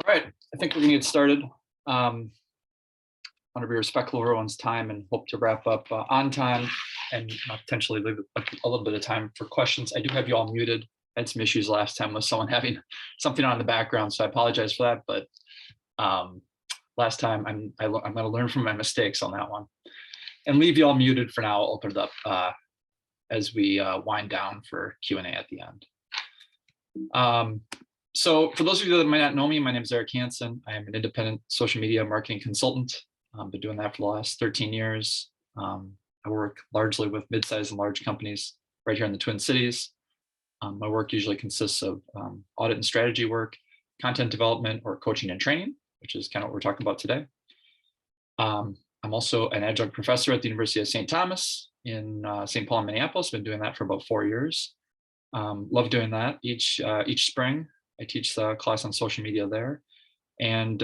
All right, I think we're gonna get started. Want to be respectful of everyone's time and hope to wrap up on time and potentially leave a little bit of time for questions. I do have you all muted. I had some issues last time with someone having something on in the background, so I apologize for that. But last time I'm going to learn from my mistakes on that one and leave you all muted for now. I'll open it up as we wind down for Q&A at the end. So for those of you that might not know me, my name is Eric Hansen. I am an independent social media marketing consultant. I've been doing that for the last 13 years. I work largely with mid-sized and large companies right here in the Twin Cities. My work usually consists of audit and strategy work, content development, or coaching and training, which is kind of what we're talking about today. I'm also an adjunct professor at the University of St. Thomas in St. Paul and Minneapolis. Been doing that for about 4 years. Love doing that. Each spring, I teach the class on social media there. And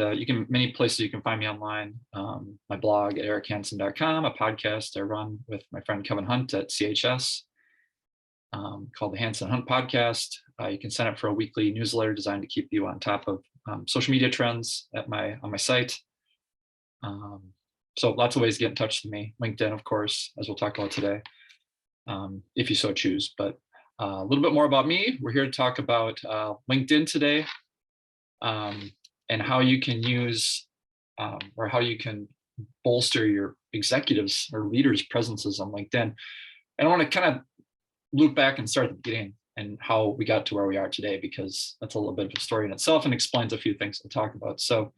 many places you can find me online. My blog at erichansen.com, a podcast I run with my friend Kevin Hunt at CHS called the Hansen Hunt Podcast. You can sign up for a weekly newsletter designed to keep you on top of social media trends on my site. So lots of ways to get in touch with me. LinkedIn, of course, as we'll talk about today, if you so choose. But a little bit more about me. We're here to talk about LinkedIn today. And how you can use or how you can bolster your executives or leaders' presences on LinkedIn. And I want to kind of loop back and start at the beginning and how we got to where we are today, because that's a little bit of a story in itself and explains a few things to talk about. So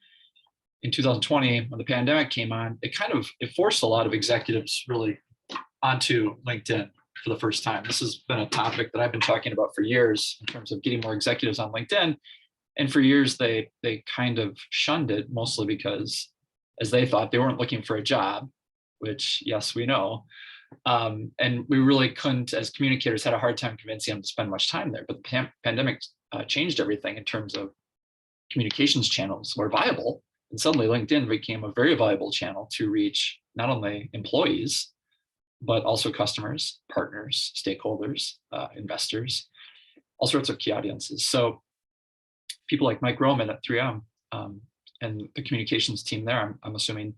in 2020, when the pandemic came on, it forced a lot of executives really onto LinkedIn for the first time. This has been a topic that I've been talking about for years in terms of getting more executives on LinkedIn. And for years, they kind of shunned it, mostly because, as they thought, they weren't looking for a job, which, yes, we know. And we really couldn't, as communicators, had a hard time convincing them to spend much time there. But the pandemic changed everything in terms of communications channels were viable. And suddenly LinkedIn became a very viable channel to reach not only employees, but also customers, partners, stakeholders, investors, all sorts of key audiences. So people like Mike Roman at 3M and the communications team there, I'm assuming,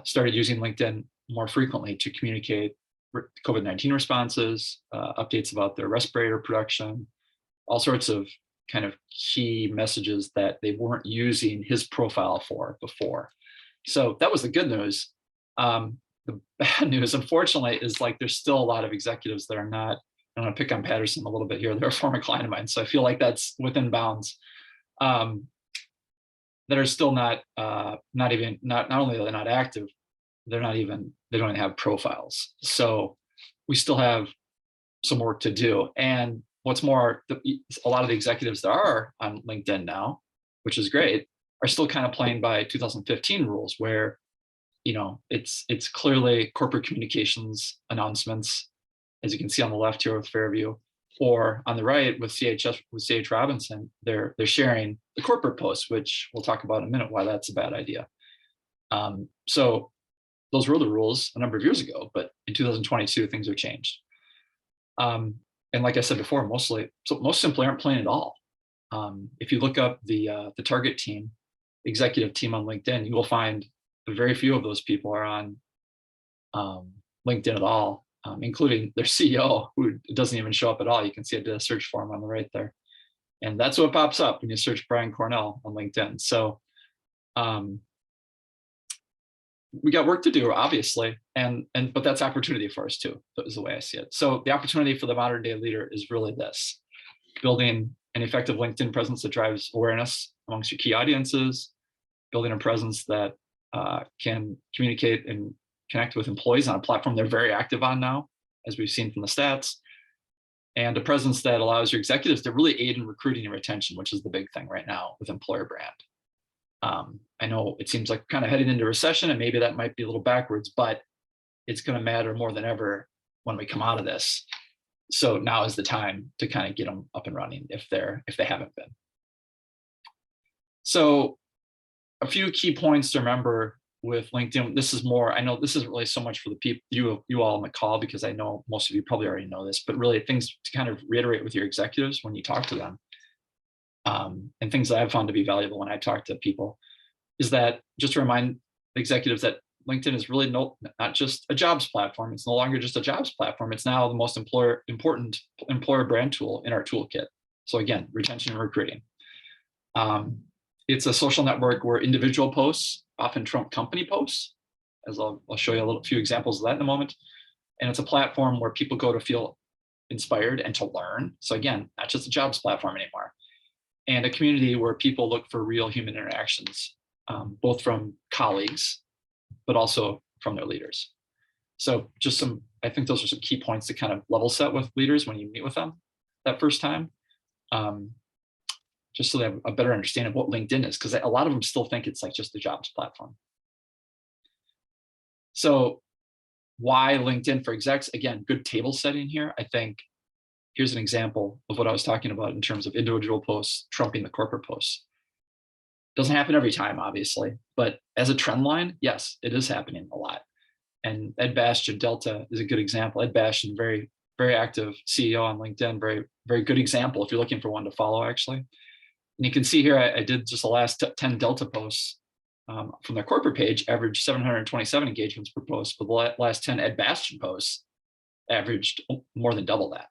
started using LinkedIn more frequently to communicate COVID-19 responses, updates about their respirator production, all sorts of kind of key messages that they weren't using his profile for before. So that was the good news. The bad news, unfortunately, is like there's still a lot of executives that are not. I'm going to pick on Patterson a little bit here. They're a former client of mine, so I feel like that's within bounds. That are still not only are they not active, they don't even have profiles. So we still have some work to do. And what's more, a lot of the executives that are on LinkedIn now, which is great, are still kind of playing by 2015 rules, where it's clearly corporate communications announcements, as you can see on the left here with Fairview, or on the right with CHS, with CH Robinson, they're sharing the corporate posts, which we'll talk about in a minute why that's a bad idea. So those were the rules a number of years ago, but in 2022 things have changed. And like I said before, most simply aren't playing at all. If you look up the target team, executive team on LinkedIn, you will find very few of those people are on LinkedIn at all. Including their CEO, who doesn't even show up at all. You can see I did a search for him on the right there. And that's what pops up when you search Brian Cornell on LinkedIn. So we got work to do, obviously, but that's opportunity for us too, is the way I see it. So the opportunity for the modern day leader is really this: building an effective LinkedIn presence that drives awareness amongst your key audiences, building a presence that can communicate and connect with employees on a platform they're very active on now, as we've seen from the stats, and a presence that allows your executives to really aid in recruiting and retention, which is the big thing right now with employer brand. I know it seems like kind of heading into recession, and maybe that might be a little backwards, but it's going to matter more than ever when we come out of this. So now is the time to kind of get them up and running if they haven't been. So a few key points to remember with LinkedIn. This is more, I know this isn't really so much for the people, you all on the call, because I know most of you probably already know this, but really things to kind of reiterate with your executives when you talk to them. and things that I've found to be valuable when I talk to people is that just to remind executives that LinkedIn is really not just a jobs platform. It's no longer just a jobs platform. It's now the most important employer brand tool in our toolkit. So again, retention and recruiting. It's a social network where individual posts often trump company posts, as I'll show you a few examples of that in a moment. And it's a platform where people go to feel inspired and to learn. So again, not just a jobs platform anymore. And a community where people look for real human interactions, both from colleagues, but also from their leaders. So just I think those are some key points to kind of level set with leaders when you meet with them that first time, just so they have a better understanding of what LinkedIn is, because a lot of them still think it's like just a jobs platform. So why LinkedIn for execs? Again, good table setting here. I think here's an example of what I was talking about in terms of individual posts trumping the corporate posts. Doesn't happen every time, obviously, but as a trend line, yes, it is happening a lot. And Ed Bastian, Delta, is a good example. Ed Bastian, very, very active CEO on LinkedIn, very, very good example if you're looking for one to follow, actually. And you can see here, I did just the last 10 Delta posts from their corporate page, averaged 727 engagements per post, but the last 10 Ed Bastian posts averaged more than double that.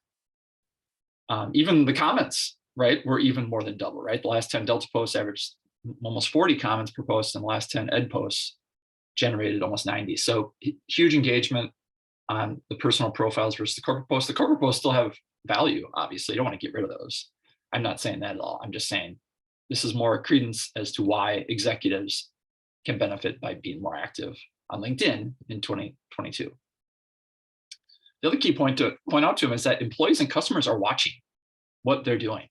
Even the comments, right, were even more than double, right? The last 10 Delta posts averaged almost 40 comments per post, and the last 10 Ed posts generated almost 90. So huge engagement on the personal profiles versus the corporate posts. The corporate posts still have value, obviously. You don't want to get rid of those. I'm not saying that at all. I'm just saying this is more credence as to why executives can benefit by being more active on LinkedIn in 2022. The other key point to point out to them is that employees and customers are watching what they're doing.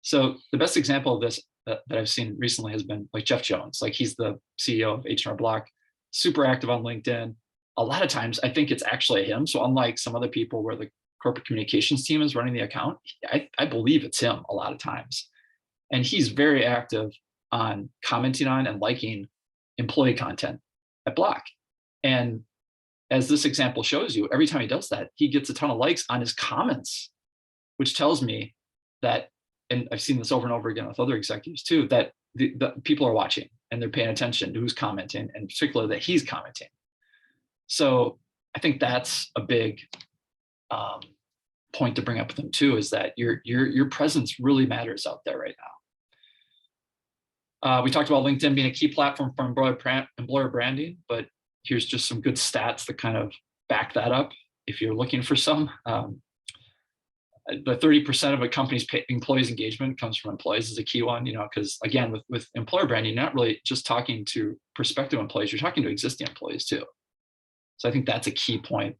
So the best example of this that I've seen recently has been like Jeff Jones. Like, he's the CEO of H&R Block, super active on LinkedIn. A lot of times I think it's actually him. So unlike some other people where the corporate communications team is running the account, I believe it's him a lot of times. And he's very active on commenting on and liking employee content at Block. And as this example shows you, every time he does that, he gets a ton of likes on his comments, which tells me that, and I've seen this over and over again with other executives too, that the people are watching and they're paying attention to who's commenting, and particularly that he's commenting. So I think that's a big point to bring up with them too, is that your presence really matters out there right now. We talked about LinkedIn being a key platform for employer branding, but here's just some good stats that kind of back that up if you're looking for some. The 30% of a company's employees engagement comes from employees is a key one, because again, with employer branding, you're not really just talking to prospective employees, you're talking to existing employees too. So I think that's a key point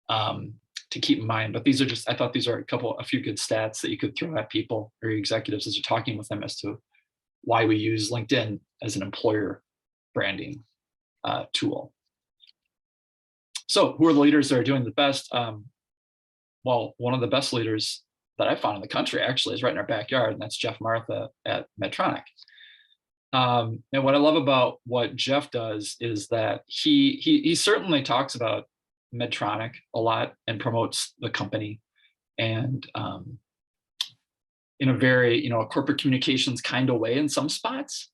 to keep in mind. But these are I thought these are a few good stats that you could throw at people or executives as you're talking with them as to why we use LinkedIn as an employer branding tool. So who are the leaders that are doing the best? Well, one of the best leaders that I found in the country actually is right in our backyard, and that's Jeff Martha at Medtronic. And what I love about what Jeff does is that he certainly talks about Medtronic a lot and promotes the company, and in a very a corporate communications kind of way in some spots,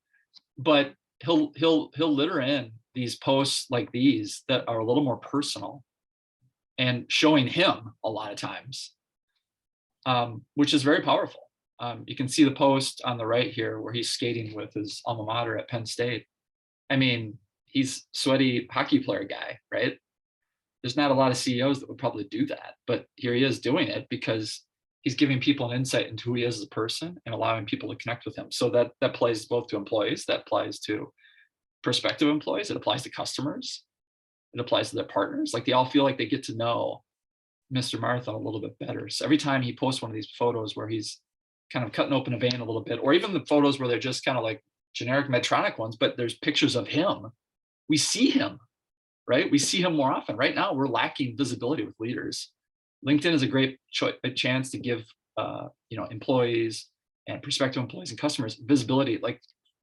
but he'll litter in these posts like these that are a little more personal and showing him a lot of times, which is very powerful. You can see the post on the right here where he's skating with his alma mater at Penn State. I mean, he's sweaty hockey player guy, right? There's not a lot of CEOs that would probably do that, but here he is doing it because he's giving people an insight into who he is as a person and allowing people to connect with him. So that applies both to employees, that applies to prospective employees, it applies to customers, it applies to their partners. Like, they all feel like they get to know Mr. Martha a little bit better. So every time he posts one of these photos where he's kind of cutting open a vein a little bit, or even the photos where they're just kind of like generic Medtronic ones, but there's pictures of him, we see him, right? We see him more often. Right now, we're lacking visibility with leaders. LinkedIn is a great chance to give employees and prospective employees and customers visibility, like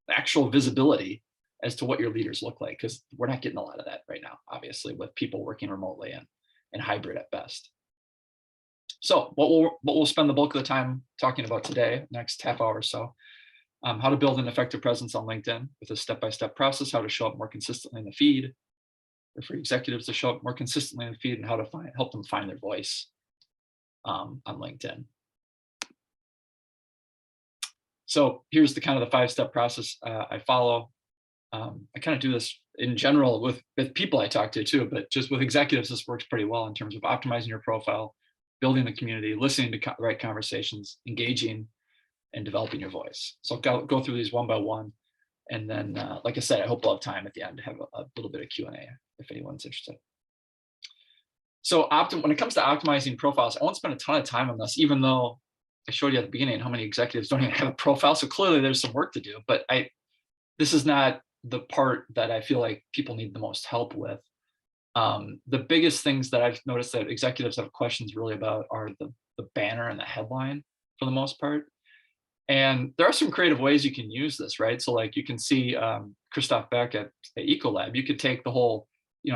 actual visibility as to what your leaders look like, because we're not getting a lot of that right now, obviously, with people working remotely and hybrid at best. So what we'll spend the bulk of the time talking about today, next half hour or so, how to build an effective presence on LinkedIn with a step-by-step process, how to show up more consistently in the feed, or for executives to show up more consistently in the feed, and how to help them find their voice on LinkedIn. So here's the kind of the 5-step process I follow. I kind of do this in general with people I talk to too, but just with executives, this works pretty well in terms of optimizing your profile, building the community, listening to the right conversations, engaging, and developing your voice. So I'll go through these one by one. And then, like I said, I hope we'll have time at the end to have a little bit of Q&A if anyone's interested. So when it comes to optimizing profiles, I won't spend a ton of time on this, even though I showed you at the beginning how many executives don't even have a profile. So clearly there's some work to do, but this is not the part that I feel like people need the most help with. The biggest things that I've noticed that executives have questions really about are the banner and the headline for the most part. And there are some creative ways you can use this, right? So like you can see Christoph Beck at Ecolab, you could take the whole,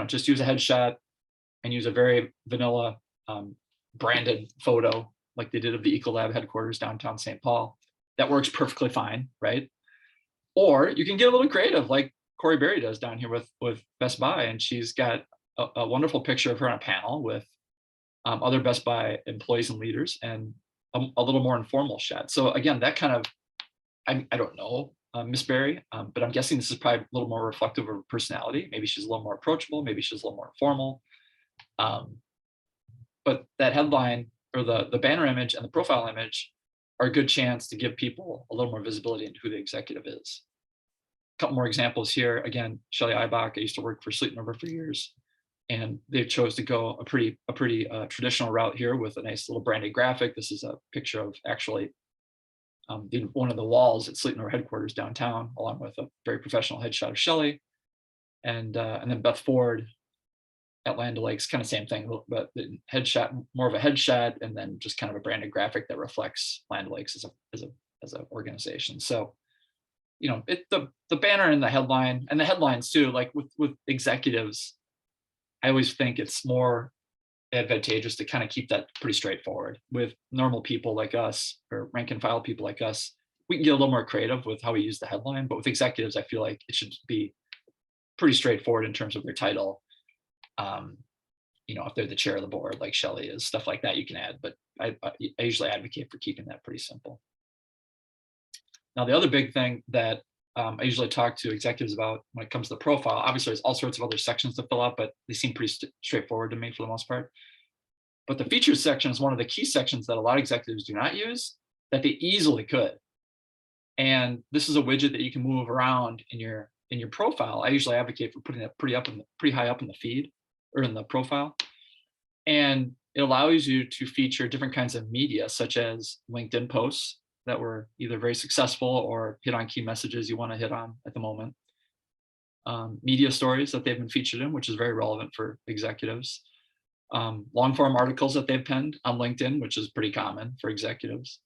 just use a headshot and use a very vanilla branded photo like they did of the Ecolab headquarters downtown St. Paul. That works perfectly fine, right? Or you can get a little creative like Corey Berry does down here with Best Buy, and she's got a wonderful picture of her on a panel with other Best Buy employees and leaders, and a little more informal shot. So again, that kind of, I don't know Miss Berry, but I'm guessing this is probably a little more reflective of her personality. Maybe she's a little more approachable, maybe she's a little more informal. But that headline or the banner image and the profile image are a good chance to give people a little more visibility into who the executive is. A couple more examples here. Again, Shelley Eibach, I used to work for Sleep Number for years, and they chose to go a pretty traditional route here with a nice little branded graphic. This is a picture of actually one of the walls at Sleep Number headquarters downtown, along with a very professional headshot of Shelley, and then Beth Ford at Land O'Lakes, kind of same thing, but the headshot, more of a headshot, and then just kind of a branded graphic that reflects Land O'Lakes as an organization. So, the banner and the headline, and the headlines too, like with executives, I always think it's more advantageous to kind of keep that pretty straightforward. With normal people like us, or rank and file people like us, we can get a little more creative with how we use the headline, but with executives, I feel like it should be pretty straightforward in terms of their title. If they're the chair of the board, like Shelley is, stuff like that you can add, but I usually advocate for keeping that pretty simple. Now, the other big thing that I usually talk to executives about when it comes to the profile, obviously there's all sorts of other sections to fill out, but they seem pretty straightforward to me for the most part. But the features section is one of the key sections that a lot of executives do not use, that they easily could. And this is a widget that you can move around in your profile. I usually advocate for putting it pretty high up in the feed or in the profile. And it allows you to feature different kinds of media, such as LinkedIn posts that were either very successful or hit on key messages you want to hit on at the moment. Media stories that they've been featured in, which is very relevant for executives. Long form articles that they've penned on LinkedIn, which is pretty common for executives.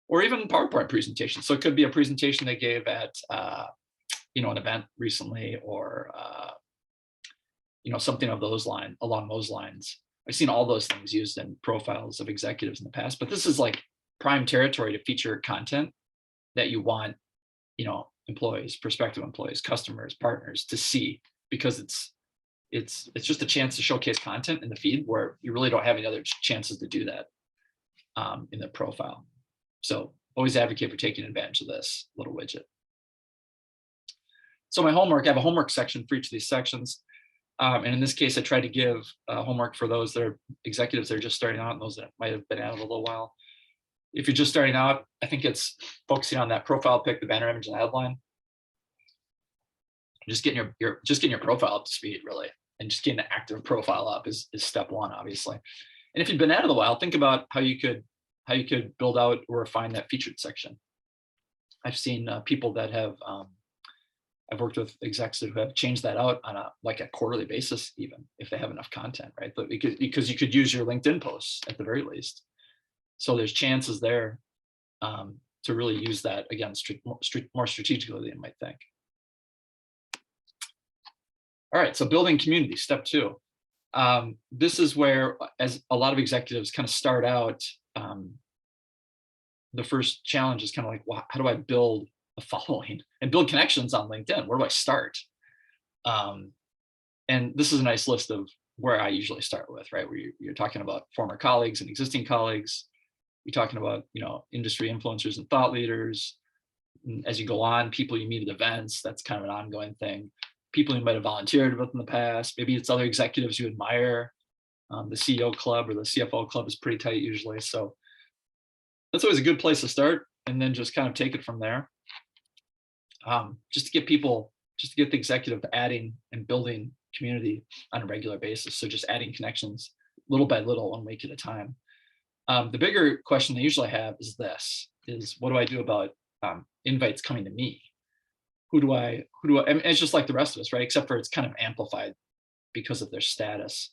Or even PowerPoint presentations. So it could be a presentation they gave at an event recently, or something of along those lines. I've seen all those things used in profiles of executives in the past, but this is like prime territory to feature content that you want, employees, prospective employees, customers, partners to see, because it's just a chance to showcase content in the feed where you really don't have any other chances to do that in the profile. So always advocate for taking advantage of this little widget. So my homework, I have a homework section for each of these sections. And in this case, I tried to give homework for those that are executives that are just starting out and those that might have been at it a little while. If you're just starting out, I think it's focusing on that profile pic, the banner image, and the headline. Just getting your profile up to speed, really, and just getting the active profile up is step one, obviously. And if you've been at it a while, think about how you could build out or refine that featured section. I've seen people that have I've worked with execs who have changed that out on a quarterly basis, even if they have enough content, right? But because you could use your LinkedIn posts at the very least. So there's chances there to really use that, again, more strategically than you might think. All right, so building community, step two. This is where, as a lot of executives kind of start out, um, the first challenge is kind of like, well, how do I build a following and build connections on LinkedIn? Where do I start? Um, and this is a nice list of where I usually start with, right? Where you're talking about former colleagues and existing colleagues. You're talking about, industry influencers and thought leaders. And as you go on, people you meet at events, that's kind of an ongoing thing. People you might have volunteered with in the past. Maybe it's other executives you admire. The CEO club or the CFO club is pretty tight usually. So that's always a good place to start, and then just kind of take it from there. Just to get people, just to get the executive adding and building community on a regular basis. So just adding connections little by little, 1 week at a time. The bigger question they usually have is this: is what do I do about invites coming to me? I mean, it's just like the rest of us, right? Except for it's kind of amplified because of their status.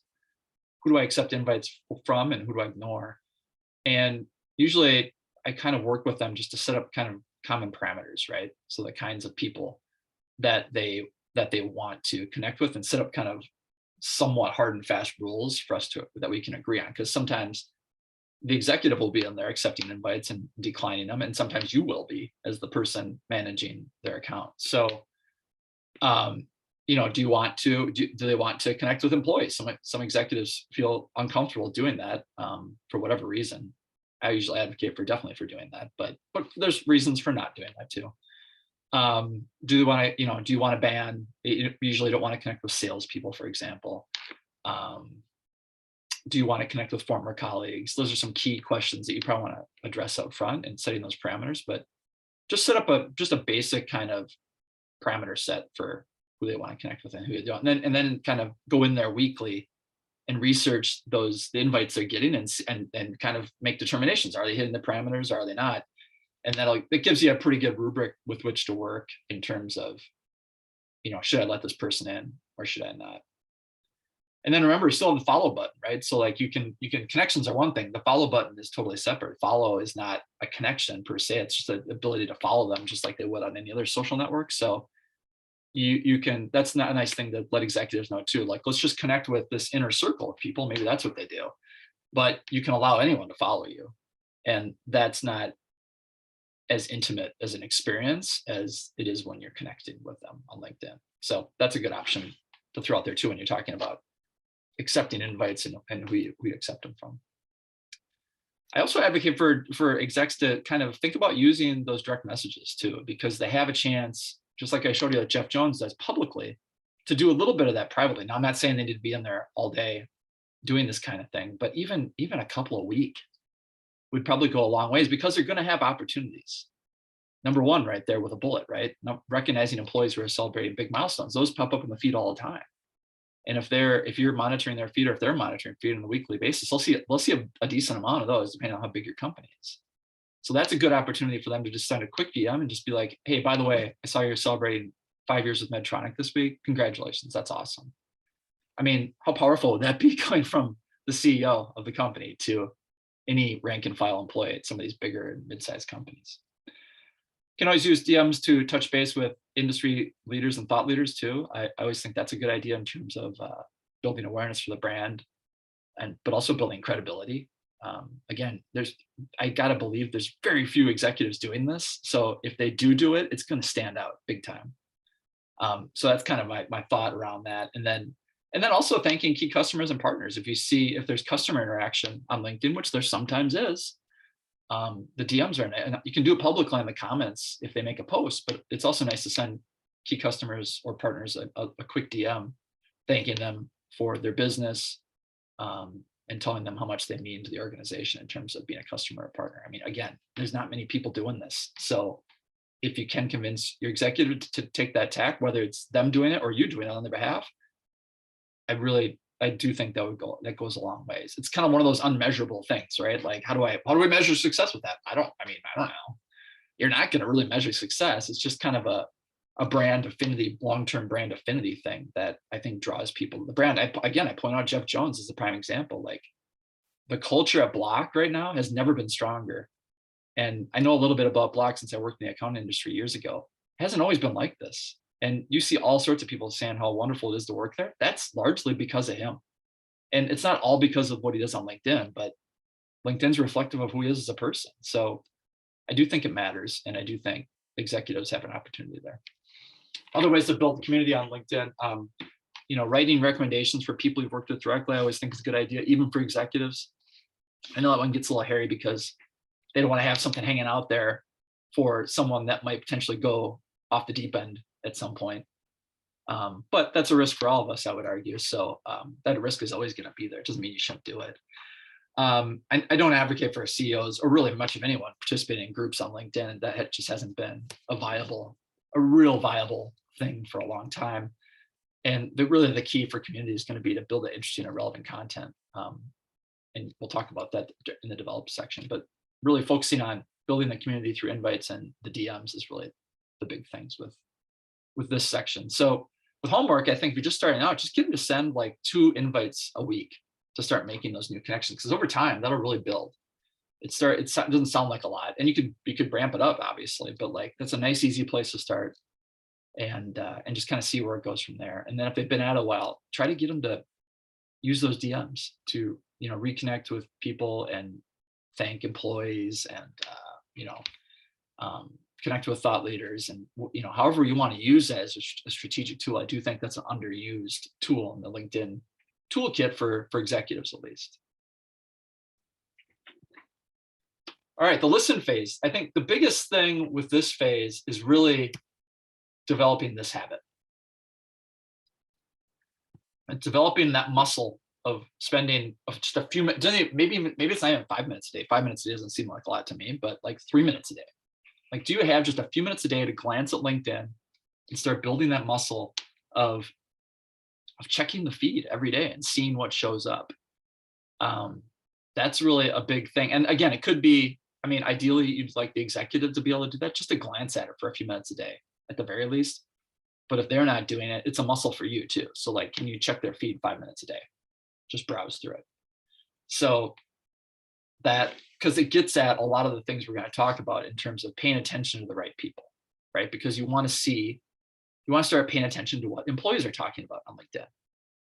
Who do I accept invites from, and who do I ignore? And usually I kind of work with them just to set up kind of common parameters, right? So the kinds of people that they want to connect with, and set up kind of somewhat hard and fast rules for us to that we can agree on. Because sometimes the executive will be in there accepting invites and declining them, and sometimes you will be as the person managing their account. So do you want to do they want to connect with employees? Some executives feel uncomfortable doing that for whatever reason. I usually advocate for definitely for doing that, but there's reasons for not doing that too. Do you want to, do you want to ban? You usually don't want to connect with salespeople, for example. Do you want to connect with former colleagues? Those are some key questions that you probably want to address up front and setting those parameters. But just set up a basic kind of parameter set for who they want to connect with and who they don't, and then kind of go in there weekly and research the invites they're getting, and kind of make determinations. Are they hitting the parameters? Are they not? And that gives you a pretty good rubric with which to work in terms of, should I let this person in or should I not? And then remember, you still have the follow button, right? So like you can connections are one thing. The follow button is totally separate. Follow is not a connection per se. It's just the ability to follow them just like they would on any other social network. So you can, that's not a nice thing to let executives know too. Like, let's just connect with this inner circle of people. Maybe that's what they do. But you can allow anyone to follow you. And that's not as intimate as an experience as it is when you're connecting with them on LinkedIn. So that's a good option to throw out there too when you're talking about accepting invites and who you accept them from. I also advocate for execs to kind of think about using those direct messages too, because they have a chance, just like I showed you that Jeff Jones does publicly, to do a little bit of that privately. Now, I'm not saying they need to be in there all day doing this kind of thing, but even a couple a week would probably go a long ways, because they're going to have opportunities. Number one, right there with a bullet, right? Now, recognizing employees who are celebrating big milestones, those pop up in the feed all the time. And if you're monitoring their feed, or if they're monitoring feed on a weekly basis, they'll see a decent amount of those, depending on how big your company is. So that's a good opportunity for them to just send a quick DM and just be like, hey, by the way, I saw you're celebrating 5 years with Medtronic this week. Congratulations. That's awesome. I mean, how powerful would that be, going from the CEO of the company to any rank and file employee at some of these bigger and mid-sized companies? You can always use DMs to touch base with industry leaders and thought leaders too. I always think that's a good idea in terms of building awareness for the brand, but also building credibility. Again, I gotta believe there's very few executives doing this. So if they do it, it's going to stand out big time. So that's kind of my thought around that. And then also thanking key customers and partners. If there's customer interaction on LinkedIn, which there sometimes is, the DMs are, and you can do it publicly in the comments if they make a post, but it's also nice to send key customers or partners a quick DM, thanking them for their business, and telling them how much they mean to the organization in terms of being a customer or partner. I mean, again, there's not many people doing this. So if you can convince your executive to take that tack, whether it's them doing it or you doing it on their behalf, I do think that goes a long ways. It's kind of one of those unmeasurable things, right? Like, how do we measure success with that? I don't know. You're not going to really measure success. It's just kind of a brand affinity, long-term brand affinity thing that I think draws people to the brand. I point out Jeff Jones as a prime example. Like, the culture at Block right now has never been stronger. And I know a little bit about Block since I worked in the accounting industry years ago. It hasn't always been like this. And you see all sorts of people saying how wonderful it is to work there. That's largely because of him. And it's not all because of what he does on LinkedIn, but LinkedIn's reflective of who he is as a person. So I do think it matters, and I do think executives have an opportunity there. Other ways to build the community on LinkedIn, writing recommendations for people you've worked with directly, I always think is a good idea, even for executives. I know that one gets a little hairy because they don't want to have something hanging out there for someone that might potentially go off the deep end at some point. But that's a risk for all of us, I would argue. So that risk is always going to be there. It doesn't mean you shouldn't do it. I don't advocate for CEOs or really much of anyone participating in groups on LinkedIn. That just hasn't been a real viable thing for a long time. And really the key for community is going to be to build interesting and relevant content. And we'll talk about that in the develop section, but really focusing on building the community through invites and the DMs is really the big things with this section. So with homework, I think if you're just starting out, just get them to send like 2 invites a week to start making those new connections, because over time that'll really build. It doesn't sound like a lot, and you could ramp it up obviously, but like that's a nice easy place to start, and just kind of see where it goes from there. And then if they've been at a while, try to get them to use those DMs to reconnect with people and thank employees and connect with thought leaders, and however you want to use it as a strategic tool. I do think that's an underused tool in the LinkedIn toolkit for executives at least. All right, the listen phase. I think the biggest thing with this phase is really developing this habit and developing that muscle of spending just a few minutes. Maybe it's not even 5 minutes a day. 5 minutes a day doesn't seem like a lot to me, but like 3 minutes a day. Like, do you have just a few minutes a day to glance at LinkedIn and start building that muscle of checking the feed every day and seeing what shows up? That's really a big thing. And again, it could be, ideally you'd like the executive to be able to do that, just to glance at it for a few minutes a day at the very least. But if they're not doing it, it's a muscle for you too. So like, can you check their feed 5 minutes a day? Just browse through it. So that, because it gets at a lot of the things we're going to talk about in terms of paying attention to the right people, right? Because you want to start paying attention to what employees are talking about on LinkedIn,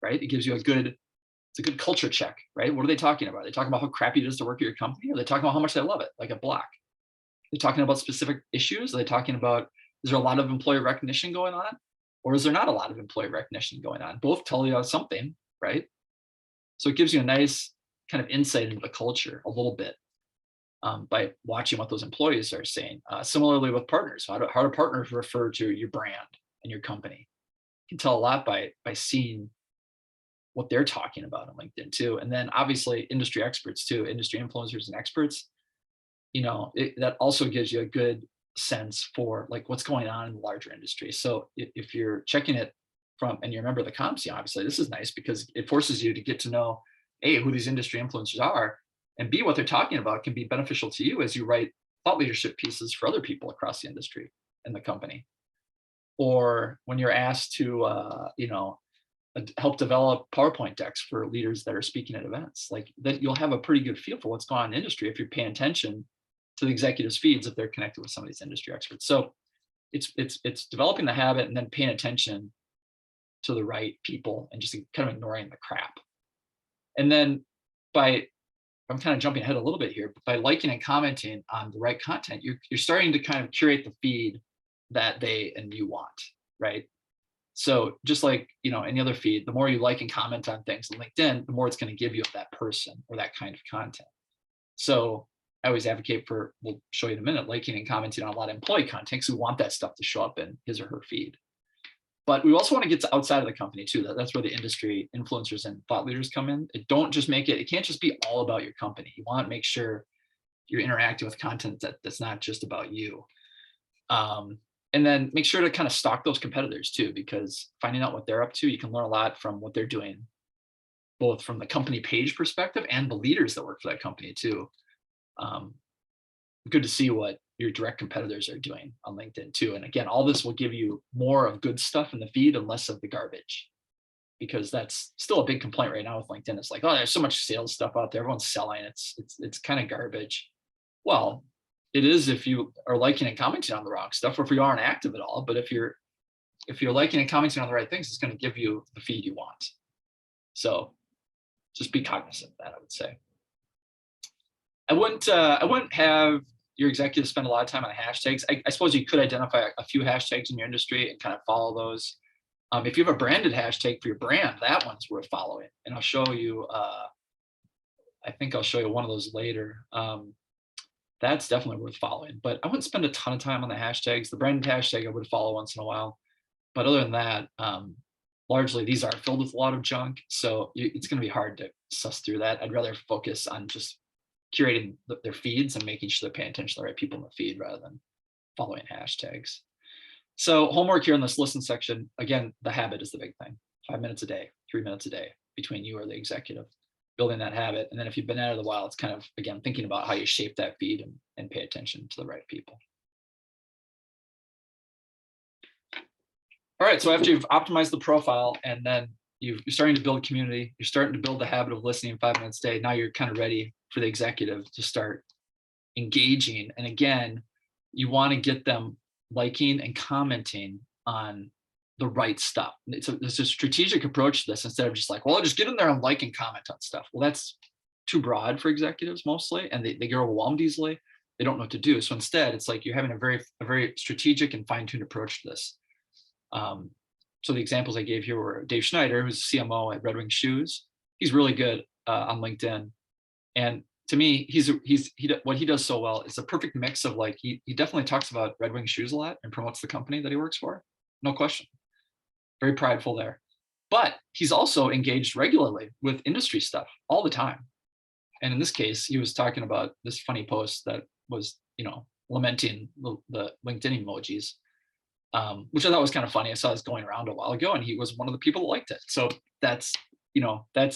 right? It gives you it's a good culture check, right? What are they talking about? Are they talking about how crappy it is to work at your company? Are they talking about how much they love it, like a block? Are they talking about specific issues? Are they talking about, is there a lot of employee recognition going on? Or is there not a lot of employee recognition going on? Both tell you something, right? So it gives you a nice kind of insight into the culture a little bit by watching what those employees are saying. Similarly with partners, how do partners refer to your brand and your company? You can tell a lot by seeing what they're talking about on LinkedIn too. And then obviously industry experts too, industry influencers and experts, that also gives you a good sense for like what's going on in the larger industry. So if you're checking it and you remember the comps, obviously this is nice because it forces you to get to know A, who these industry influencers are, and B, what they're talking about can be beneficial to you as you write thought leadership pieces for other people across the industry and the company. Or when you're asked to, help develop PowerPoint decks for leaders that are speaking at events, like that, you'll have a pretty good feel for what's going on in the industry if you're paying attention to the executives' feeds, if they're connected with some of these industry experts. So it's developing the habit and then paying attention to the right people and just kind of ignoring the crap. And then I'm kind of jumping ahead a little bit here, but by liking and commenting on the right content, you're starting to kind of curate the feed that they and you want, right? So just like, any other feed, the more you like and comment on things on LinkedIn, the more it's going to give you of that person or that kind of content. So I always advocate for, we'll show you in a minute, liking and commenting on a lot of employee content because we want that stuff to show up in his or her feed. But we also want to get to outside of the company too. That's where the industry influencers and thought leaders come in. It can't just be all about your company. You want to make sure you're interacting with content that's not just about you. And then make sure to kind of stalk those competitors too, because finding out what they're up to, you can learn a lot from what they're doing, both from the company page perspective and the leaders that work for that company too. Good to see what your direct competitors are doing on LinkedIn too. And again, all this will give you more of good stuff in the feed and less of the garbage, because that's still a big complaint right now with LinkedIn. It's like, oh, there's so much sales stuff out there. Everyone's selling. It's kind of garbage. Well, it is if you are liking and commenting on the wrong stuff, or if you aren't active at all. But if you're liking and commenting on the right things, it's going to give you the feed you want. So just be cognizant of that, I would say. I wouldn't have your executives spend a lot of time on hashtags. I suppose you could identify a few hashtags in your industry and kind of follow those. If you have a branded hashtag for your brand, that one's worth following. And I'll show you, I think I'll show you one of those later. That's definitely worth following, but I wouldn't spend a ton of time on the hashtags. The branded hashtag I would follow once in a while. But other than that, largely these are filled with a lot of junk. So it's going to be hard to suss through that. I'd rather focus on just curating their feeds and making sure they're paying attention to the right people in the feed rather than following hashtags. So homework here in this listen section, again, the habit is the big thing. 5 minutes a day, 3 minutes a day between you or the executive, building that habit. And then if you've been at it a while, it's kind of, again, thinking about how you shape that feed and pay attention to the right people. All right, so after you've optimized the profile and then you're starting to build community, you're starting to build the habit of listening 5 minutes a day, now you're kind of ready for the executive to start engaging. And again, you want to get them liking and commenting on the right stuff. It's a strategic approach to this instead of just like, well, I'll just get in there and like and comment on stuff. Well, that's too broad for executives mostly, and they get overwhelmed easily. They don't know what to do. So instead, it's like you're having a very strategic and fine-tuned approach to this. So the examples I gave here were Dave Schneider, who's CMO at Red Wing Shoes. He's really good on LinkedIn. And to me, what he does so well is a perfect mix of like, he definitely talks about Red Wing Shoes a lot and promotes the company that he works for. No question. Very prideful there. But he's also engaged regularly with industry stuff all the time. And in this case, he was talking about this funny post that was, lamenting the LinkedIn emojis. Which I thought was kind of funny. I saw this going around a while ago, and he was one of the people that liked it. So that's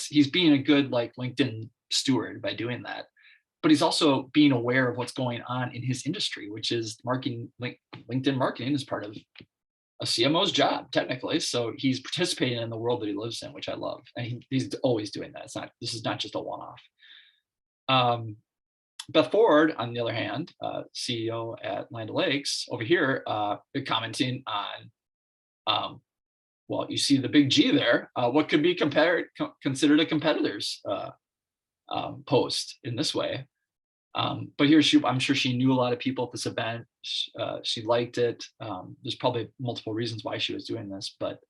he's being a good like LinkedIn steward by doing that. But he's also being aware of what's going on in his industry, which is marketing. LinkedIn marketing is part of a CMO's job technically. So he's participating in the world that he lives in, which I love, and he's always doing that. This is not just a one-off. Beth Ford, on the other hand, CEO at Land O'Lakes, over here, commenting on, well, you see the big G there. What could be considered a competitor's post in this way? But here, I'm sure she knew a lot of people at this event. She liked it. There's probably multiple reasons why she was doing this, but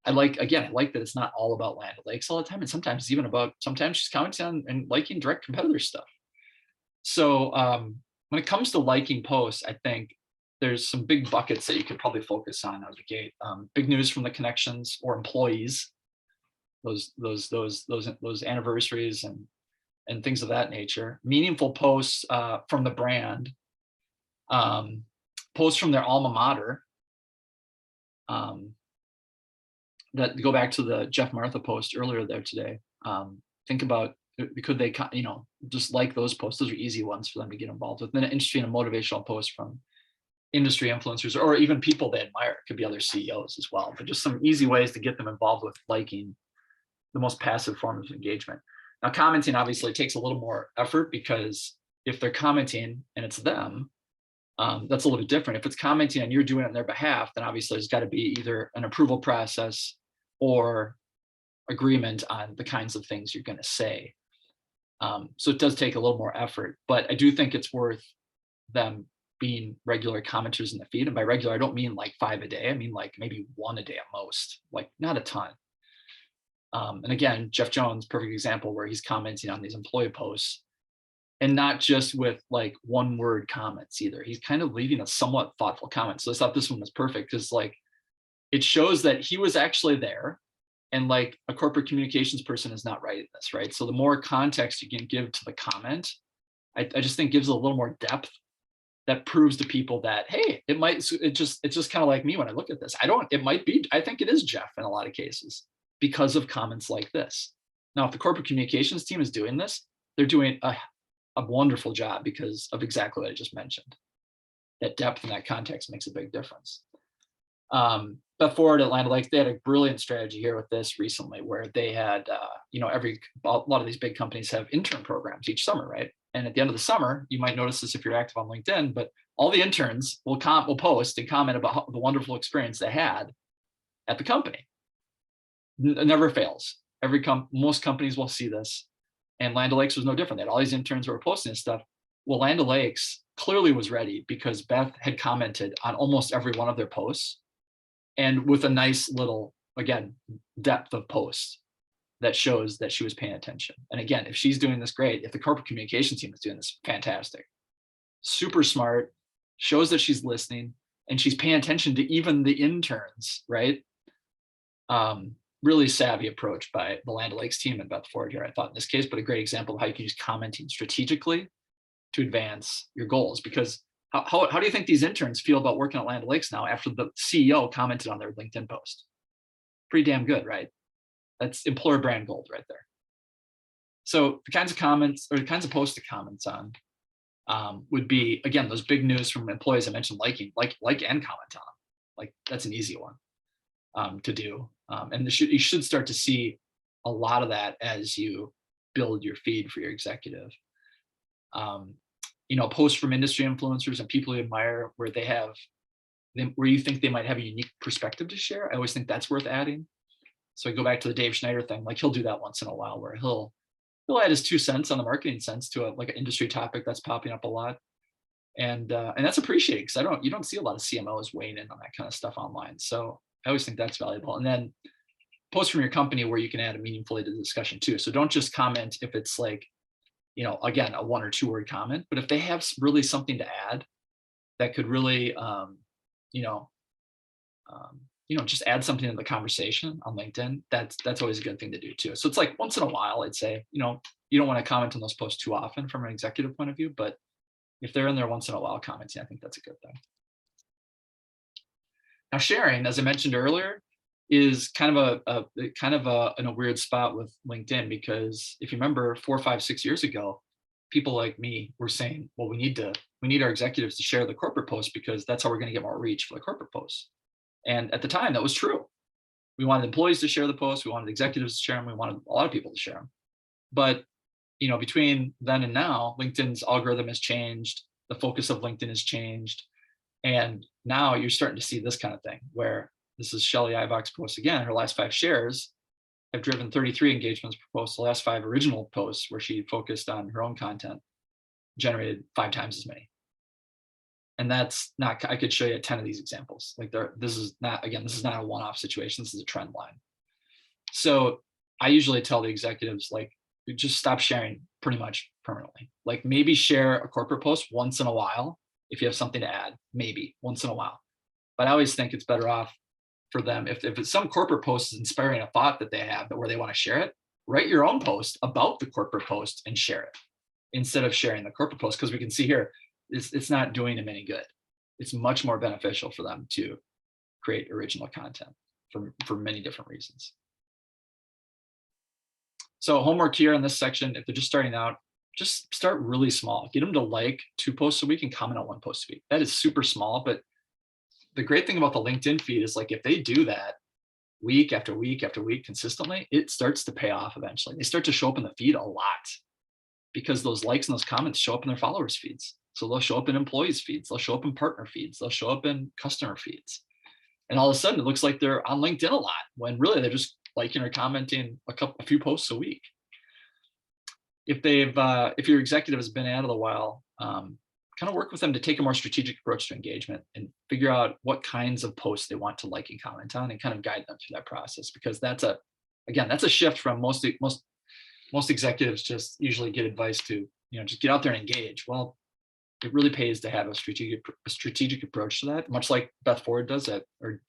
I like that it's not all about Land O'Lakes all the time, and sometimes she's commenting on and liking direct competitor stuff. So when it comes to liking posts, I think there's some big buckets that you could probably focus on out of the gate. Big news from the connections or employees, those anniversaries and things of that nature. Meaningful posts from the brand, posts from their alma mater. That go back to the Jeff Martha post earlier there today. Think about, could they, just like those posts? Those are easy ones for them to get involved with. Then an interesting and motivational post from industry influencers or even people they admire. It could be other CEOs as well, but just some easy ways to get them involved with liking, the most passive form of engagement. Now, commenting obviously takes a little more effort because if they're commenting and it's them, that's a little bit different. If it's commenting and you're doing it on their behalf, then obviously there's got to be either an approval process or agreement on the kinds of things you're going to say. So it does take a little more effort, but I do think it's worth them being regular commenters in the feed. And by regular, I don't mean like 5 a day. I mean like maybe 1 a day at most, like not a ton. And again, Jeff Jones, perfect example where he's commenting on these employee posts and not just with like 1-word comments either. He's kind of leaving a somewhat thoughtful comment. So I thought this one was perfect because like it shows that he was actually there. And like a corporate communications person is not writing this, right? So the more context you can give to the comment, I just think gives a little more depth that proves to people that, hey, it's just kind of like me when I look at this. I think it is Jeff in a lot of cases because of comments like this. Now, if the corporate communications team is doing this, they're doing a wonderful job because of exactly what I just mentioned. That depth and that context makes a big difference. But Ford at Land O'Lakes, they had a brilliant strategy here with this recently where they had, a lot of these big companies have intern programs each summer, right? And at the end of the summer, you might notice this if you're active on LinkedIn, but all the interns will post and comment about the wonderful experience they had at the company. It never fails. most companies will see this. And Land O'Lakes was no different. They had all these interns who were posting this stuff. Well, Land O'Lakes clearly was ready because Beth had commented on almost every one of their posts, and with a nice little, again, depth of posts that shows that she was paying attention. And again, if she's doing this, great. If the corporate communications team is doing this, fantastic. Super smart, shows that she's listening, and she's paying attention to even the interns, right? Really savvy approach by the Land O'Lakes team and Beth Ford here, I thought, in this case, but a great example of how you can use commenting strategically to advance your goals. Because how do you think these interns feel about working at Land O'Lakes now after the CEO commented on their LinkedIn post? Pretty damn good, right? That's employer brand gold right there. So the kinds of comments or the kinds of posts to comments on would be, again, those big news from employees I mentioned, like and comment on them. Like, that's an easy one to do. And you should start to see a lot of that as you build your feed for your executive. Posts from industry influencers and people you admire where where you think they might have a unique perspective to share. I always think that's worth adding. So I go back to the Dave Schneider thing. Like, he'll do that once in a while where he'll add his 2 cents on the marketing sense to like an industry topic that's popping up a lot. And that's appreciated because you don't see a lot of CMOs weighing in on that kind of stuff online. So I always think that's valuable. And then post from your company where you can add a meaningfully to the discussion too. So don't just comment if it's like, again, a 1 or 2 word comment, but if they have really something to add that could really, just add something to the conversation on LinkedIn, that's always a good thing to do too. So it's like once in a while, I'd say, you don't want to comment on those posts too often from an executive point of view, but if they're in there once in a while commenting, I think that's a good thing. Now, sharing, as I mentioned earlier, is kind of in a weird spot with LinkedIn, because if you remember 4, 5, 6 years ago, people like me were saying, well, we need our executives to share the corporate posts because that's how we're going to get more reach for the corporate posts. And at the time, that was true. We wanted employees to share the posts. We wanted executives to share them. We wanted a lot of people to share them. But between then and now, LinkedIn's algorithm has changed. The focus of LinkedIn has changed. And now you're starting to see this kind of thing where this is Shelly Ibach's post again. Her last 5 shares have driven 33 engagements per post. The last 5 original posts where she focused on her own content generated 5 times as many. And that's not, I could show you 10 of these examples. Like, this is not a one-off situation. This is a trend line. So I usually tell the executives, like, just stop sharing pretty much permanently. Like, maybe share a corporate post once in a while if you have something to add, maybe once in a while. But I always think it's better off for them if it's some corporate post is inspiring a thought that they have where they want to share it, write your own post about the corporate post and share it instead of sharing the corporate post, because we can see here it's not doing them any good. It's much more beneficial for them to create original content for many different reasons. So homework here in this section, if they're just starting out, just start really small. Get them to like 2 posts a week and comment on 1 post a week. That is super small, but the great thing about the LinkedIn feed is, like, if they do that week after week after week consistently, it starts to pay off eventually. They start to show up in the feed a lot because those likes and those comments show up in their followers' feeds. So they'll show up in employees' feeds. They'll show up in partner feeds. They'll show up in customer feeds. And all of a sudden, it looks like they're on LinkedIn a lot when really they're just liking or commenting a few posts a week. If your executive has been at it a while, kind of work with them to take a more strategic approach to engagement and figure out what kinds of posts they want to like and comment on, and kind of guide them through that process, because that's a shift from most executives just usually get advice to, just get out there and engage. Well, it really pays to have a strategic approach to that, much like Beth Ford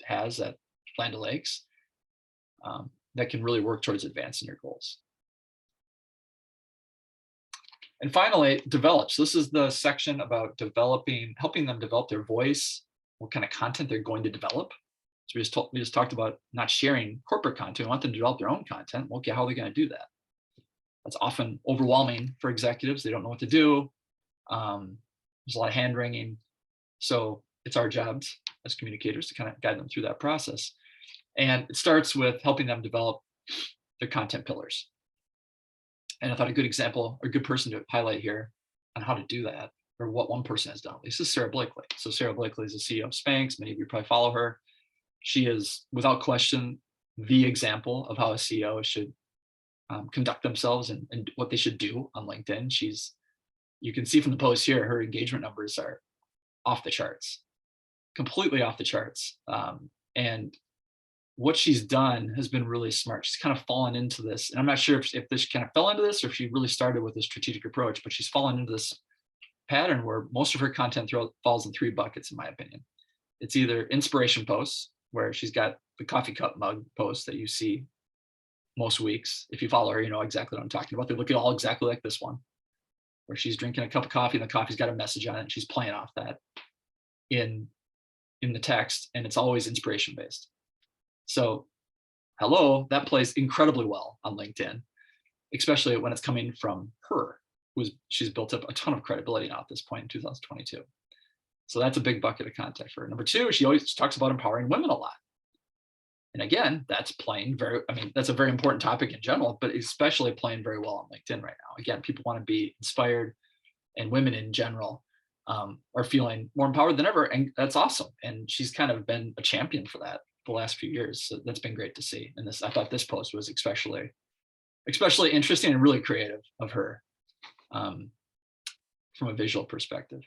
has at Land O'Lakes, that can really work towards advancing your goals. And finally, develop. So this is the section about helping them develop their voice, what kind of content they're going to develop. So we just talked about not sharing corporate content. We want them to develop their own content. Okay, how are they going to do that? That's often overwhelming for executives. They don't know what to do. There's a lot of hand wringing. So it's our jobs as communicators to kind of guide them through that process. And it starts with helping them develop their content pillars. And I thought a good example, or a good person to highlight here on how to do that, or what one person has done, at least, is Sarah Blakely. So Sarah Blakely is the CEO of Spanx. Many of you probably follow her. She is, without question, the example of how a CEO should conduct themselves and what they should do on LinkedIn. You can see from the post here, her engagement numbers are off the charts, completely off the charts. And what she's done has been really smart. She's kind of fallen into this, and I'm not sure if this kind of fell into this or if she really started with a strategic approach, but she's fallen into this pattern where most of her content falls in three buckets, in my opinion. It's either inspiration posts, where she's got the coffee cup mug post that you see most weeks. If you follow her, you know exactly what I'm talking about. They look all exactly like this one, where she's drinking a cup of coffee and the coffee's got a message on it, and she's playing off that in the text, and it's always inspiration based. So hello, that plays incredibly well on LinkedIn, especially when it's coming from her, she's built up a ton of credibility now at this point in 2022. So that's a big bucket of content for her. Number two, she always talks about empowering women a lot. And again, that's that's a very important topic in general, but especially playing very well on LinkedIn right now. Again, people want to be inspired, and women in general are feeling more empowered than ever. And that's awesome. And she's kind of been a champion for that the last few years. So that's been great to see. And I thought this post was especially interesting and really creative of her from a visual perspective.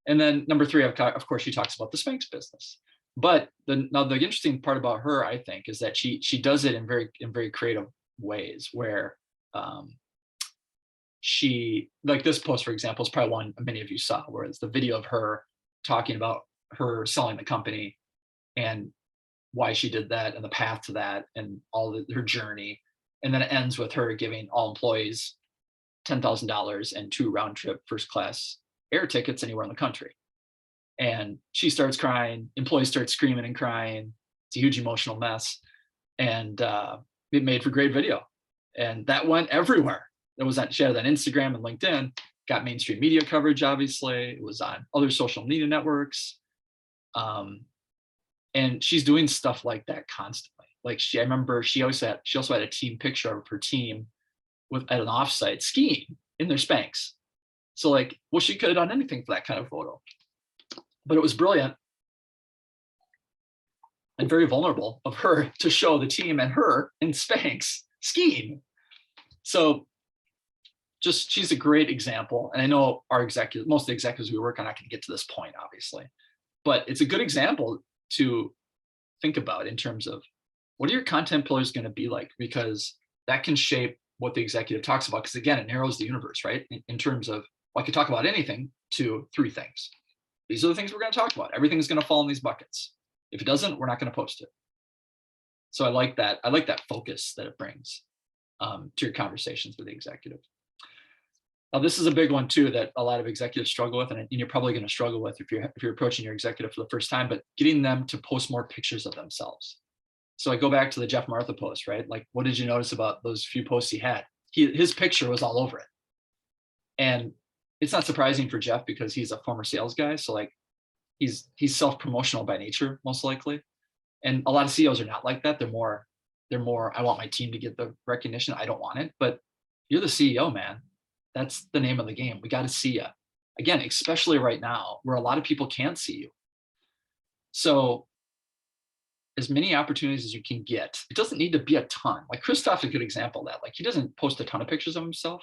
And then number three, of course, she talks about the Spanx business. But the interesting part about her, I think, is that she does it in very creative ways, where she, like this post, for example, is probably one many of you saw, where it's the video of her talking about her selling the company and why she did that and the path to that and her journey. And then it ends with her giving all employees $10,000 and 2 round trip first class air tickets anywhere in the country. And she starts crying, employees start screaming and crying. It's a huge emotional mess. And it made for great video. And that went everywhere. She had it on Instagram and LinkedIn, got mainstream media coverage, obviously. It was on other social media networks. And she's doing stuff like that constantly. Like I remember she also had a team picture of her team at an offsite skiing in their Spanx. So she could have done anything for that kind of photo. But it was brilliant and very vulnerable of her to show the team and her in Spanx skiing. So she's a great example. And I know most of the executives we work on, I can get to this point, obviously. But it's a good example to think about in terms of what are your content pillars going to be like, because that can shape what the executive talks about. Because again, it narrows the universe, right? In terms of, I could talk about anything to 3 things. These are the things we're going to talk about. Everything is going to fall in these buckets. If it doesn't, we're not going to post it. So I like that. I like that focus that it brings to your conversations with the executive. Now, this is a big one too that a lot of executives struggle with, and you're probably going to struggle with if you're approaching your executive for the first time. But getting them to post more pictures of themselves. So I go back to the Jeff Martha post, right? Like, what did you notice about those few posts he had? His picture was all over it, and it's not surprising for Jeff because he's a former sales guy. So he's self-promotional by nature, most likely. And a lot of CEOs are not like that. They're more, I want my team to get the recognition. I don't want it. But you're the CEO, man. That's the name of the game. We got to see you. Again, especially right now where a lot of people can't see you. So as many opportunities as you can get. It doesn't need to be a ton. Like Christoph is a good example of that. Like he doesn't post a ton of pictures of himself.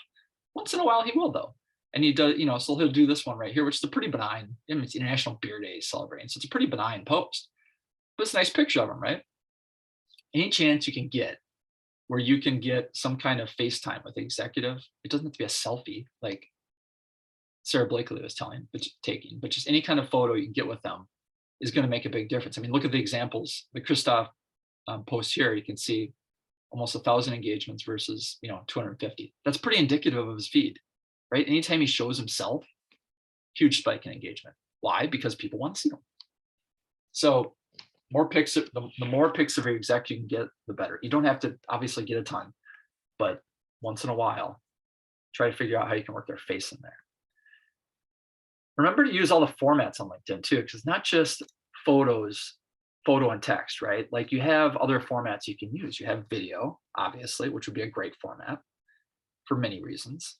Once in a while he will though. And he does, so he'll do this one right here, which is a pretty benign, it's International Beer Day celebrating. So it's a pretty benign post, but it's a nice picture of him, right? Any chance you can get where you can get some kind of FaceTime with the executive, it doesn't have to be a selfie like Sarah Blakely was taking, but just any kind of photo you can get with them is going to make a big difference. I mean, look at the examples, the Christoph post here, you can see almost 1,000 engagements versus, 250. That's pretty indicative of his feed, right? Anytime he shows himself, huge spike in engagement. Why? Because people want to see him. So the more pics of your exec you can get, the better. You don't have to obviously get a ton, but once in a while, try to figure out how you can work their face in there. Remember to use all the formats on LinkedIn too, because it's not just photo and text, right? Like you have other formats you can use. You have video, obviously, which would be a great format for many reasons.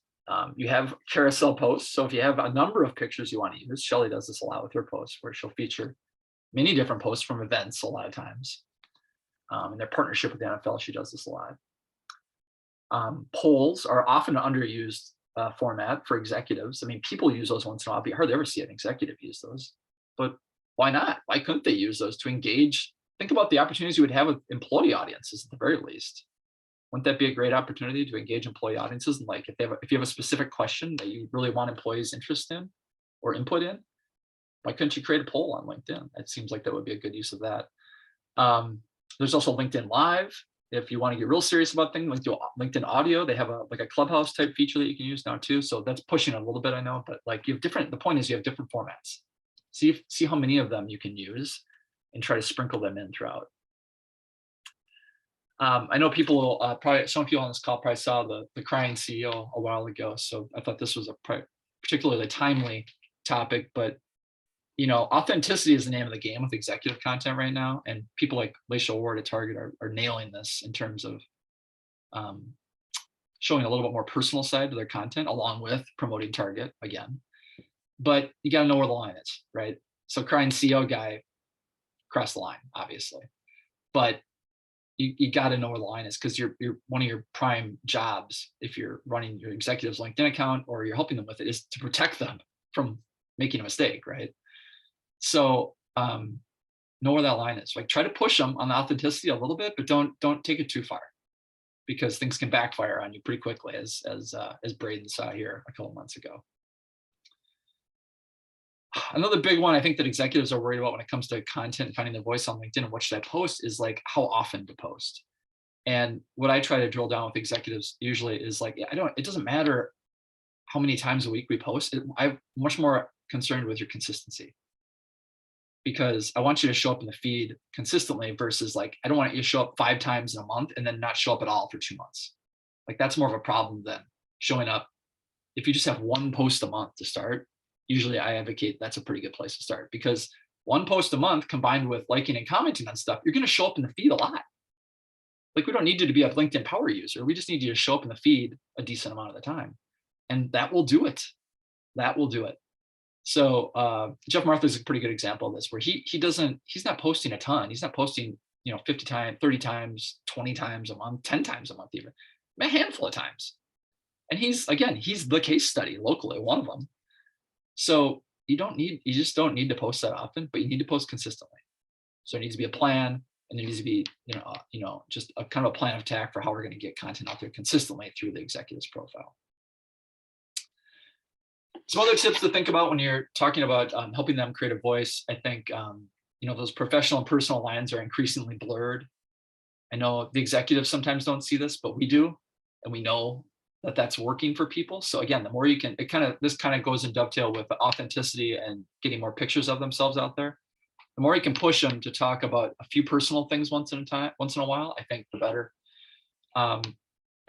You have carousel posts. So if you have a number of pictures you want to use, Shelly does this a lot with her posts where she'll feature many different posts from events a lot of times. In their partnership with the NFL, she does this a lot. Polls are often an underused format for executives. I mean, people use those once in a while, but you hardly ever see an executive use those. But why not? Why couldn't they use those to engage? Think about the opportunities you would have with employee audiences at the very least. Wouldn't that be a great opportunity to engage employee audiences? And like, if you have a specific question that you really want employees' interest in or input in, why couldn't you create a poll on LinkedIn? It seems like that would be a good use of that. There's also LinkedIn Live. If you want to get real serious about things, LinkedIn Audio, they have a Clubhouse type feature that you can use now too. So that's pushing a little bit, I know, but like you have different. The point is you have different formats. See how many of them you can use, and try to sprinkle them in throughout. I know people probably some people on this call probably saw the crying CEO a while ago, so I thought this was a particularly timely topic. But authenticity is the name of the game with executive content right now, and people like Laisha Ward at Target are nailing this in terms of showing a little bit more personal side to their content, along with promoting Target again. But you got to know where the line is, right? So crying CEO guy crossed the line, obviously, but you got to know where the line is, because you're one of your prime jobs, if you're running your executive's LinkedIn account or you're helping them with it, is to protect them from making a mistake, right? So know where that line is. Like, try to push them on the authenticity a little bit, but don't take it too far, because things can backfire on you pretty quickly, as Braden saw here a couple months ago. Another big one I think that executives are worried about when it comes to content and finding their voice on LinkedIn and what should I post is like how often to post. And what I try to drill down with executives usually is like, it doesn't matter how many times a week we post. I'm much more concerned with your consistency, because I want you to show up in the feed consistently versus like, I don't want you to show up 5 times in a month and then not show up at all for 2 months. Like, that's more of a problem than showing up. If you just have 1 post a month to start, usually I advocate that's a pretty good place to start, because 1 post a month combined with liking and commenting on stuff, you're going to show up in the feed a lot. Like, we don't need you to be a LinkedIn power user. We just need you to show up in the feed a decent amount of the time. And that will do it. That will do it. So Jeff Martha is a pretty good example of this, where he's not posting a ton. He's not posting, 50 times, 30 times, 20 times a month, 10 times a month, even a handful of times. And he's the case study locally, one of them. So you just don't need to post that often, but you need to post consistently. So it needs to be a plan, and there needs to be, just a kind of a plan of attack for how we're going to get content out there consistently through the executive's profile. Some other tips to think about when you're talking about helping them create a voice. I think, those professional and personal lines are increasingly blurred. I know the executives sometimes don't see this, but we do, and we know that that's working for people. So again, the more you can, this kind of goes in dovetail with the authenticity and getting more pictures of themselves out there. The more you can push them to talk about a few personal things once in a while, I think the better. I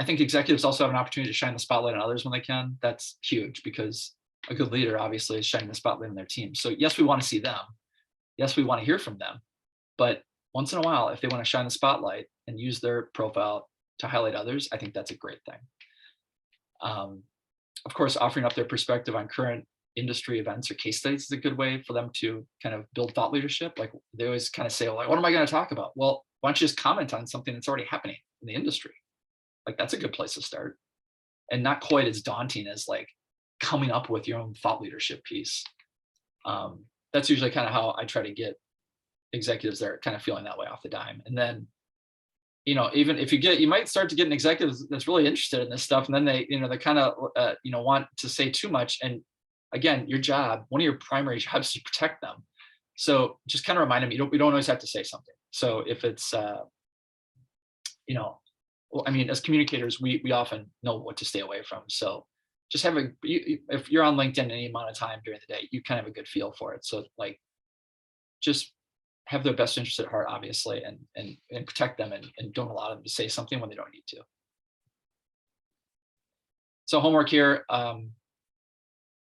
think executives also have an opportunity to shine the spotlight on others when they can. That's huge, because a good leader obviously is shining the spotlight on their team. So yes, we want to see them. Yes, we want to hear from them. But once in a while, if they want to shine the spotlight and use their profile to highlight others, I think that's a great thing. Of course, offering up their perspective on current industry events or case studies is a good way for them to kind of build thought leadership. Like, they always kind of say, well, like, what am I going to talk about? Well, why don't you just comment on something that's already happening in the industry? Like, that's a good place to start, and not quite as daunting as like coming up with your own thought leadership piece. That's usually kind of how I try to get executives that are kind of feeling that way off the dime. And then, even if you might start to get an executive that's really interested in this stuff, and then they kind of, want to say too much. And again, one of your primary jobs is to protect them. So just kind of remind them, we don't always have to say something. So if it's, as communicators, we often know what to stay away from. So just if you're on LinkedIn any amount of time during the day, you kind of have a good feel for it. So like, just have their best interest at heart, obviously, and protect them, and don't allow them to say something when they don't need to. So homework here,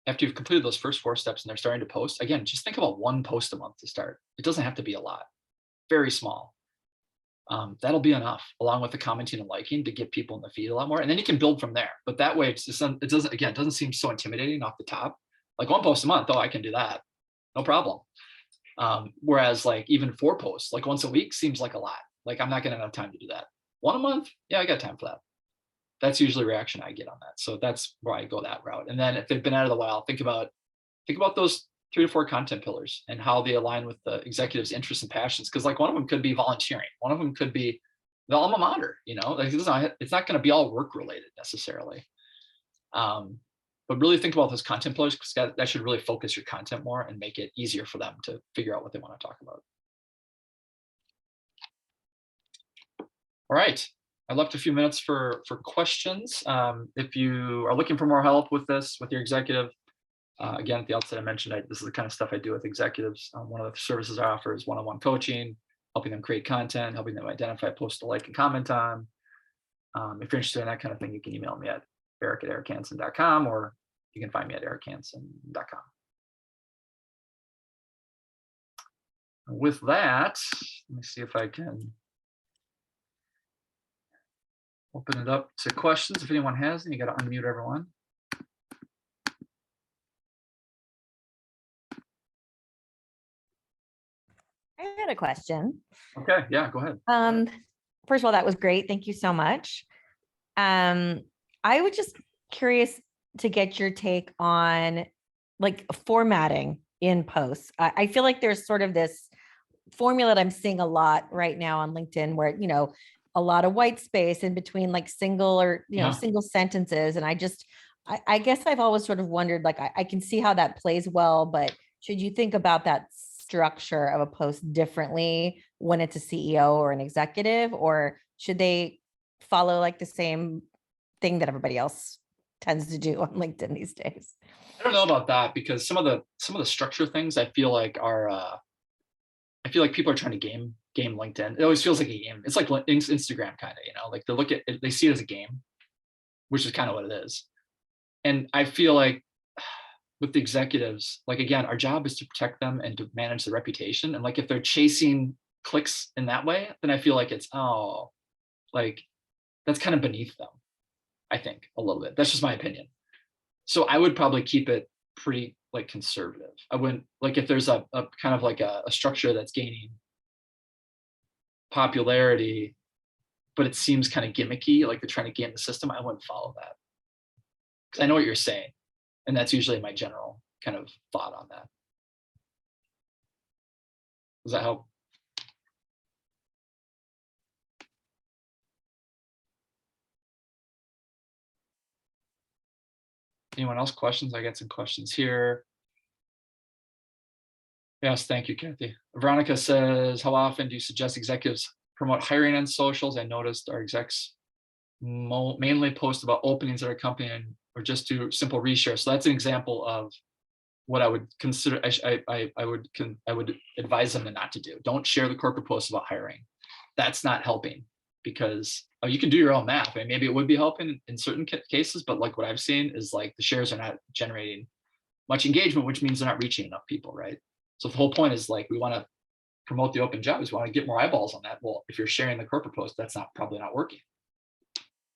after you've completed those first 4 steps and they're starting to post, again, just think about 1 post a month to start. It doesn't have to be a lot, very small. That'll be enough, along with the commenting and liking, to get people in the feed a lot more. And then you can build from there. But that way, it doesn't seem so intimidating off the top. Like, 1 post a month, I can do that, no problem. Whereas like even 4 posts, like once a week, seems like a lot. Like, I'm not gonna have time to do that. 1 a month, yeah, I got time for that. That's usually the reaction I get on that. So that's where I go that route. And then if they've been out of the while, think about those 3 to 4 content pillars and how they align with the executive's interests and passions. Because like one of them could be volunteering, one of them could be the alma mater. Like it's not going to be all work related necessarily. But really think about those content pillars, because that should really focus your content more and make it easier for them to figure out what they want to talk about. All right. I left a few minutes for questions. If you are looking for more help with this, with your executive, again, at the outset, I mentioned this is the kind of stuff I do with executives. One of the services I offer is one-on-one coaching, helping them create content, helping them identify posts to like and comment on. If you're interested in that kind of thing, you can email me at eric@erichansen.com, or you can find me at erichansen.com. With that, let me see if I can open it up to questions. If anyone has any, you got to unmute everyone. I had a question. Okay, yeah, go ahead. First of all, that was great. Thank you so much. I was just curious to get your take on like formatting in posts. I feel like there's sort of this formula that I'm seeing a lot right now on LinkedIn where, a lot of white space in between like single or, single sentences. And I guess I've always sort of wondered, like, I can see how that plays well, but should you think about that structure of a post differently when it's a CEO or an executive, or should they follow like the same thing that everybody else tends to do on LinkedIn these days? I don't know about that, because some of the structure things I feel like are I feel like people are trying to game LinkedIn. It always feels like a game. It's like Instagram kind of, like they see it as a game, which is kind of what it is. And I feel like with the executives, like, again, our job is to protect them and to manage the reputation. And like, if they're chasing clicks in that way, then I feel like it's, like that's kind of beneath them, I think, a little bit. That's just my opinion. So I would probably keep it pretty like conservative. I wouldn't, like, if there's a kind of like a structure that's gaining popularity, but it seems kind of gimmicky, like they're trying to game the system, I wouldn't follow that. Because I know what you're saying. And that's usually my general kind of thought on that. Does that help? Anyone else questions? I got some questions here. Yes, thank you, Kathy. Veronica says, how often do you suggest executives promote hiring on socials? I noticed our execs mainly post about openings at our company or just do simple reshare. So that's an example of what I would consider, I would advise them to not to do. Don't share the corporate posts about hiring. That's not helping, because you can do your own math. I mean, maybe it would be helping in certain cases, but like what I've seen is like the shares are not generating much engagement, which means they're not reaching enough people, right? So the whole point is like, we want to promote the open jobs. We want to get more eyeballs on that. Well, if you're sharing the corporate post, that's probably not working.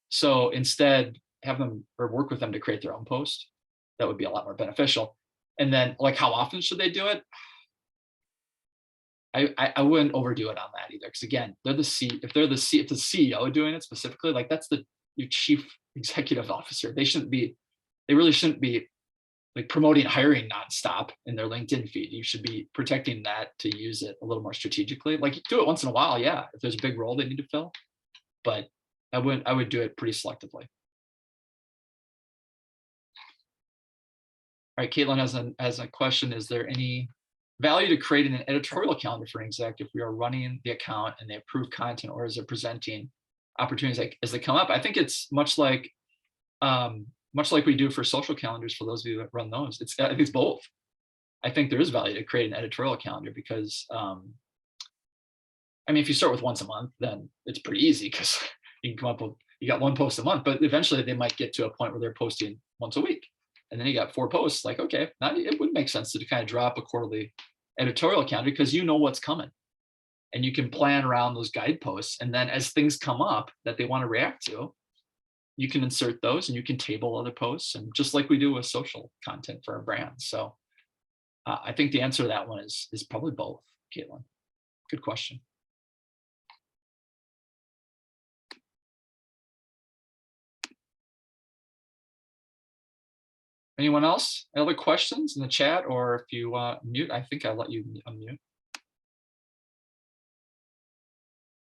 So instead, have them or work with them to create their own post. That would be a lot more beneficial. And then, like, how often should they do it? I wouldn't overdo it on that either, because again, if the CEO doing it specifically, like that's your chief executive officer. They really shouldn't be like promoting hiring nonstop in their LinkedIn feed. You should be protecting that to use it a little more strategically. Like, do it once in a while, yeah, if there's a big role they need to fill, but I would do it pretty selectively. All right, Caitlin has a question. Is there any value to creating an editorial calendar for an exec if we are running the account and they approve content, or is it presenting opportunities as they come up? I think it's much like we do for social calendars for those of you that run those. I think it's both. I think there is value to create an editorial calendar because, I mean, if you start with once a month, then it's pretty easy because you can come up with, you got one post a month, but eventually they might get to a point where they're posting once a week. And then you got 4 posts, like, okay, now it would make sense to kind of drop a quarterly editorial calendar because you know what's coming and you can plan around those guideposts. And then as things come up that they want to react to, you can insert those and you can table other posts, and just like we do with social content for our brands. So I think the answer to that one is probably both, Caitlin. Good question. Anyone else? Any other questions in the chat, or if you mute, I think I let you unmute.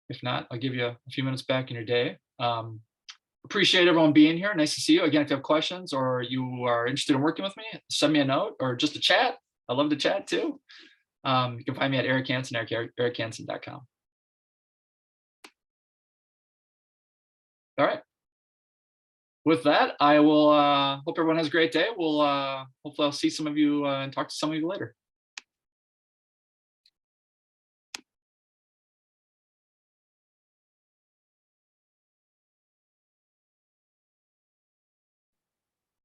If not, I'll give you a few minutes back in your day. Appreciate everyone being here. Nice to see you. Again, if you have questions or you are interested in working with me, send me a note or just a chat. I love to chat too. You can find me at Eric Hansen, erichansen.com. All right. With that, I will hope everyone has a great day. We'll hopefully I'll see some of you and talk to some of you later.